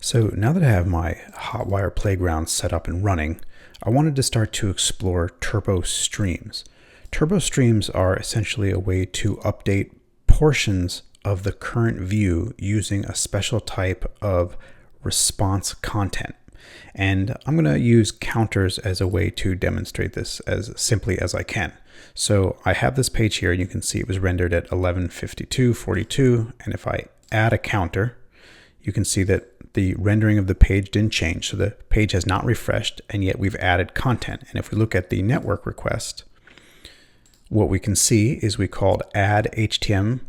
So now that I have my Hotwire playground set up and running, I wanted to start to explore turbo streams. Turbo streams are essentially a way to update portions of the current view using a special type of response content. And I'm going to use counters as a way to demonstrate this as simply as I can. So I have this page here, and you can see it was rendered at 11:52:42, and if I add a counter, you can see that the rendering of the page didn't change, so the page has not refreshed, and yet we've added content. And if we look at the network request, what we can see is we called add HTM,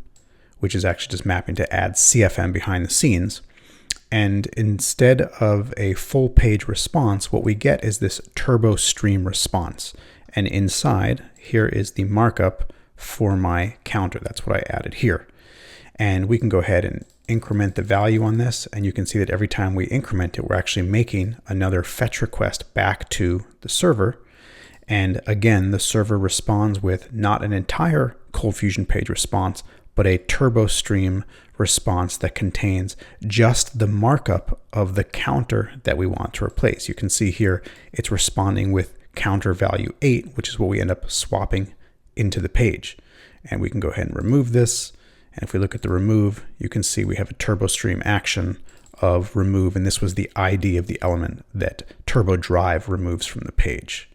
which is actually just mapping to add CFM behind the scenes. And instead of a full page response, what we get is this turbo stream response. And inside, here is the markup for my counter. That's what I added here. And we can go ahead and increment the value on this, and you can see that every time we increment it, we're actually making another fetch request back to the server. And again, the server responds with not an entire ColdFusion page response, but a turbo stream response that contains just the markup of the counter that we want to replace. You can see here it's responding with counter value 8, which is what we end up swapping into the page. And we can go ahead and remove this. And if we look at the remove, you can see we have a turbo stream action of remove, and this was the ID of the element that turbo drive removes from the page.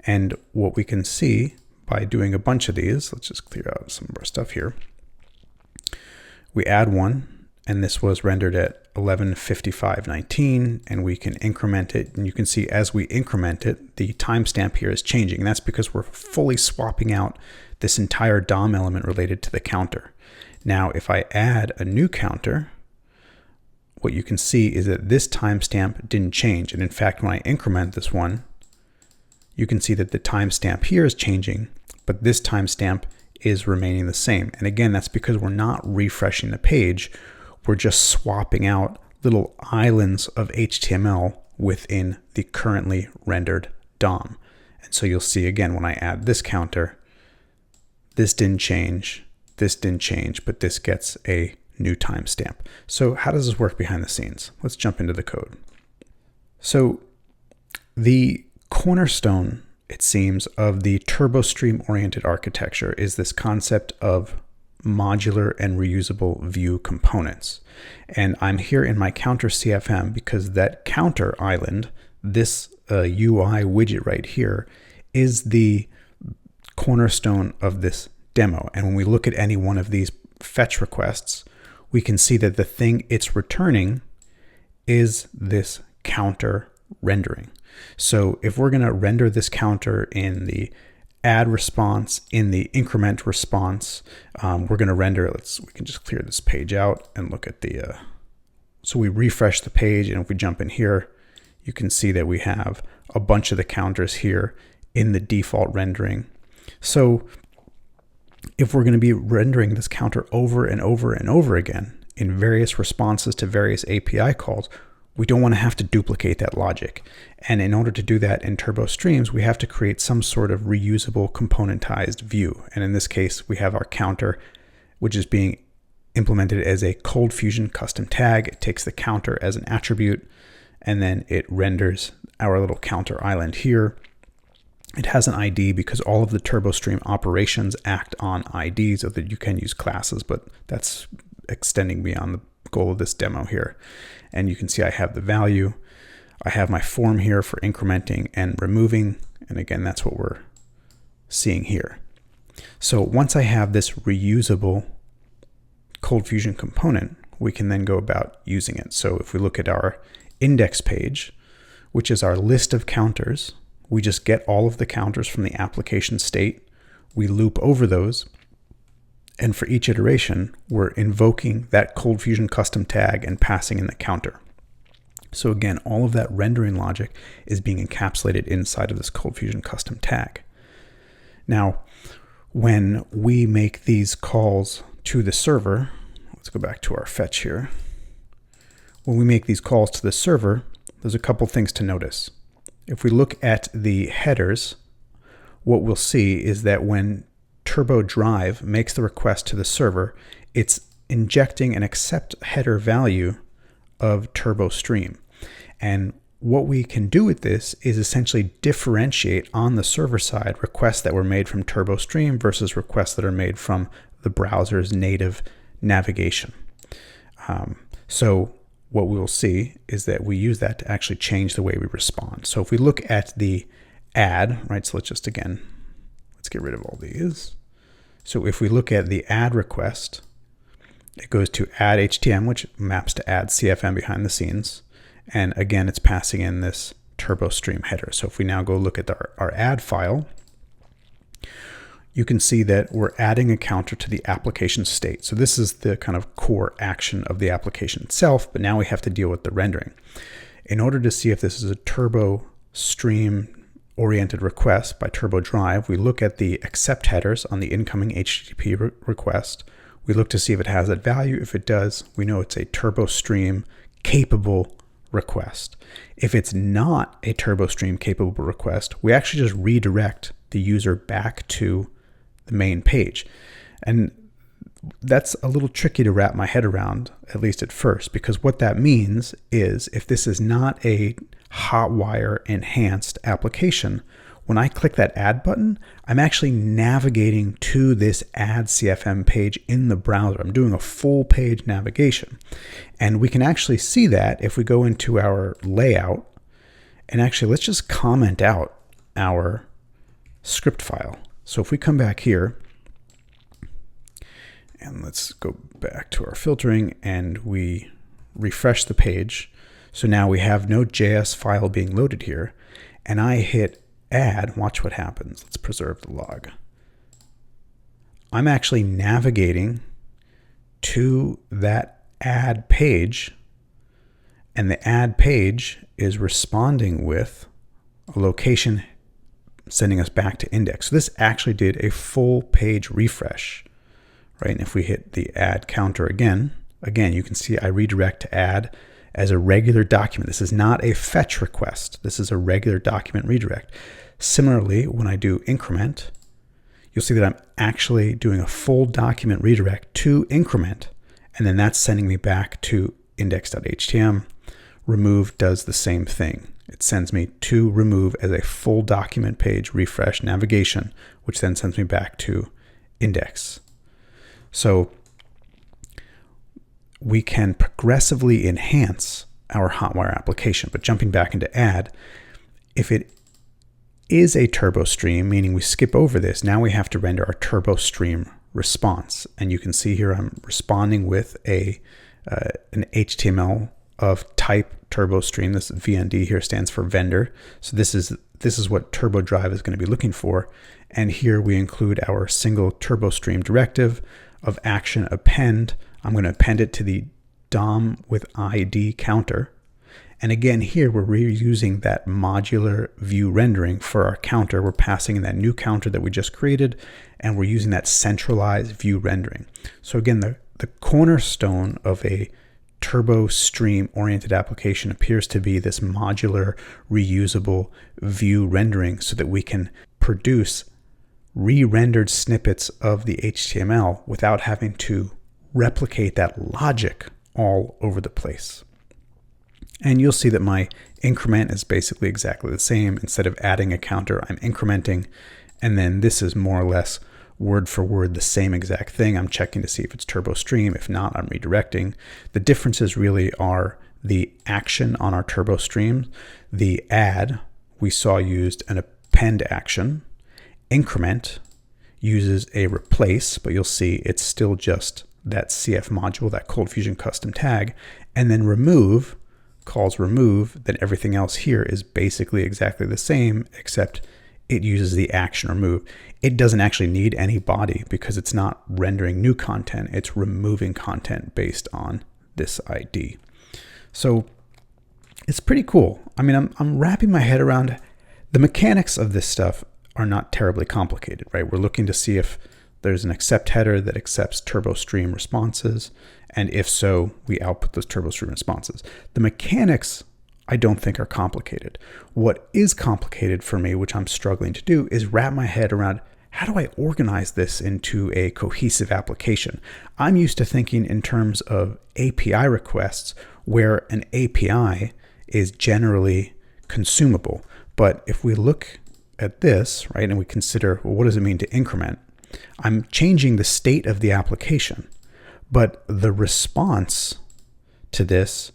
And what we can see by doing a bunch of these, let's just clear out some of our stuff here. We add one, and this was rendered at 11:55:19, and we can increment it. And you can see as we increment it, the timestamp here is changing. And that's because we're fully swapping out this entire DOM element related to the counter. Now, if I add a new counter, what you can see is that this timestamp didn't change. And in fact, when I increment this one, you can see that the timestamp here is changing, but this timestamp is remaining the same. And again, that's because we're not refreshing the page. We're just swapping out little islands of HTML within the currently rendered DOM. And so you'll see again, when I add this counter, this didn't change. This didn't change, but this gets a new timestamp. So how does this work behind the scenes? Let's jump into the code. So the cornerstone, it seems, of the turbo stream oriented architecture is this concept of modular and reusable view components. And I'm here in my counter CFM because that counter island, this UI widget right here, is the cornerstone of this demo. And when we look at any one of these fetch requests, we can see that the thing it's returning is this counter rendering. So if we're going to render this counter in the add response, in the increment response, we're going to render, we can just clear this page out and look at the, so we refresh the page, and if we jump in here, you can see that we have a bunch of the counters here in the default rendering. So if we're going to be rendering this counter over and over and over again in various responses to various API calls, we don't want to have to duplicate that logic. And in order to do that in turbo streams, we have to create some sort of reusable componentized view. And in this case, we have our counter, which is being implemented as a ColdFusion custom tag. It takes the counter as an attribute, and then it renders our little counter island here. It has an ID because all of the turbo stream operations act on IDs, so that you can use classes, but that's extending beyond the goal of this demo here. And you can see I have the value. I have my form here for incrementing and removing. And again, that's what we're seeing here. So once I have this reusable ColdFusion component, we can then go about using it. So if we look at our index page, which is our list of counters, we just get all of the counters from the application state. We loop over those. And for each iteration, we're invoking that ColdFusion custom tag and passing in the counter. So again, all of that rendering logic is being encapsulated inside of this ColdFusion custom tag. Now, when we make these calls to the server, let's go back to our fetch here. When we make these calls to the server, there's a couple things to notice. If we look at the headers, what we'll see is that when turbo drive makes the request to the server, it's injecting an accept header value of Turbo Stream. And what we can do with this is essentially differentiate on the server side requests that were made from Turbo Stream versus requests that are made from the browser's native navigation. So what we will see is that we use that to actually change the way we respond. So if we look at the add, right, so let's get rid of all these. So if we look at the add request, it goes to add HTM, which maps to add CFM behind the scenes. And again, it's passing in this Turbo Stream header. So if we now go look at our add file, you can see that we're adding a counter to the application state. So this is the kind of core action of the application itself, but now we have to deal with the rendering. In order to see if this is a Turbo Stream oriented request by Turbo Drive, we look at the accept headers on the incoming HTTP request. We look to see if it has that value. If it does, we know it's a Turbo Stream capable request. If it's not a Turbo Stream capable request, we actually just redirect the user back to the main page. And that's a little tricky to wrap my head around, at least at first, because what that means is if this is not a Hotwire enhanced application, when I click that add button, I'm actually navigating to this add CFM page in the browser. I'm doing a full page navigation. And we can actually see that if we go into our layout, and actually let's just comment out our script file. So if we come back here, and let's go back to our filtering and we refresh the page. So now we have no JS file being loaded here, and I hit add, watch what happens. Let's preserve the log. I'm actually navigating to that add page, and the add page is responding with a location sending us back to index. So this actually did a full page refresh, right? And if we hit the add counter again, you can see I redirect to add as a regular document. This is not a fetch request. This is a regular document redirect. Similarly, when I do increment, you'll see that I'm actually doing a full document redirect to increment, and then that's sending me back to index.htm. Remove does the same thing. It sends me to remove as a full document page refresh navigation, which then sends me back to index. So we can progressively enhance our Hotwire application. But jumping back into add, if it is a Turbo Stream, meaning we skip over this, now we have to render our Turbo Stream response. And you can see here I'm responding with an HTML of type Turbo Stream. This VND here stands for vendor. So this is what Turbo Drive is going to be looking for. And here we include our single Turbo Stream directive of action append. I'm going to append it to the DOM with ID counter. And again, here we're reusing that modular view rendering for our counter. We're passing in that new counter that we just created, and we're using that centralized view rendering. So again, the cornerstone of a Turbo Stream oriented application appears to be this modular, reusable view rendering so that we can produce re-rendered snippets of the HTML without having to replicate that logic all over the place. And you'll see that my increment is basically exactly the same. Instead of adding a counter, I'm incrementing. And then this is more or less word for word the same exact thing. I'm checking to see if it's Turbo Stream. If not, I'm redirecting. The differences really are the action on our Turbo Stream. The add, we saw used an append action. Increment uses a replace, but you'll see it's still just that CF module, that ColdFusion custom tag. And then remove calls remove, then everything else here is basically exactly the same, except it uses the action remove. It doesn't actually need any body because it's not rendering new content. It's removing content based on this ID. So it's pretty cool. I mean, I'm wrapping my head around the mechanics of this stuff are not terribly complicated, right? We're looking to see if there's an accept header that accepts Turbo Stream responses. And if so, we output those Turbo Stream responses. The mechanics, I don't think, are complicated. What is complicated for me, which I'm struggling to do, is wrap my head around how do I organize this into a cohesive application? I'm used to thinking in terms of API requests where an API is generally consumable. But if we look at this, right, and we consider, well, what does it mean to increment? I'm changing the state of the application, but the response to this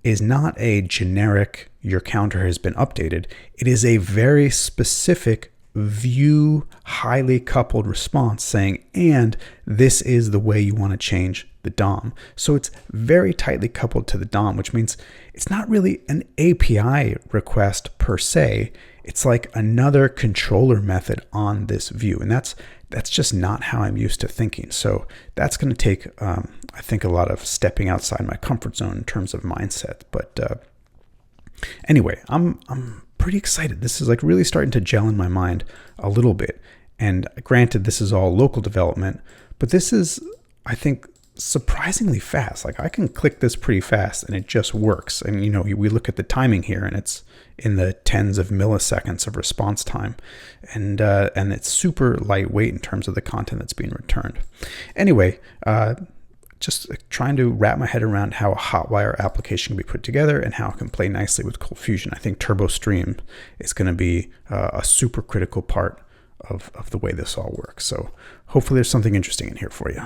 is not a generic, your counter has been updated. It is a very specific view, highly coupled response saying, and this is the way you want to change the DOM. So it's very tightly coupled to the DOM, which means it's not really an API request per se. It's like another controller method on this view. And that's just not how I'm used to thinking. So that's going to take, I think, a lot of stepping outside my comfort zone in terms of mindset. But anyway, I'm pretty excited. This is like really starting to gel in my mind a little bit. And granted, this is all local development, but this is, I think, surprisingly fast. Like I can click this pretty fast and it just works. And you know, we look at the timing here and it's in the tens of milliseconds of response time. And it's super lightweight in terms of the content that's being returned. Anyway, just trying to wrap my head around how a Hotwire application can be put together and how it can play nicely with ColdFusion. I think Turbo Stream is going to be a super critical part of the way this all works. So hopefully there's something interesting in here for you.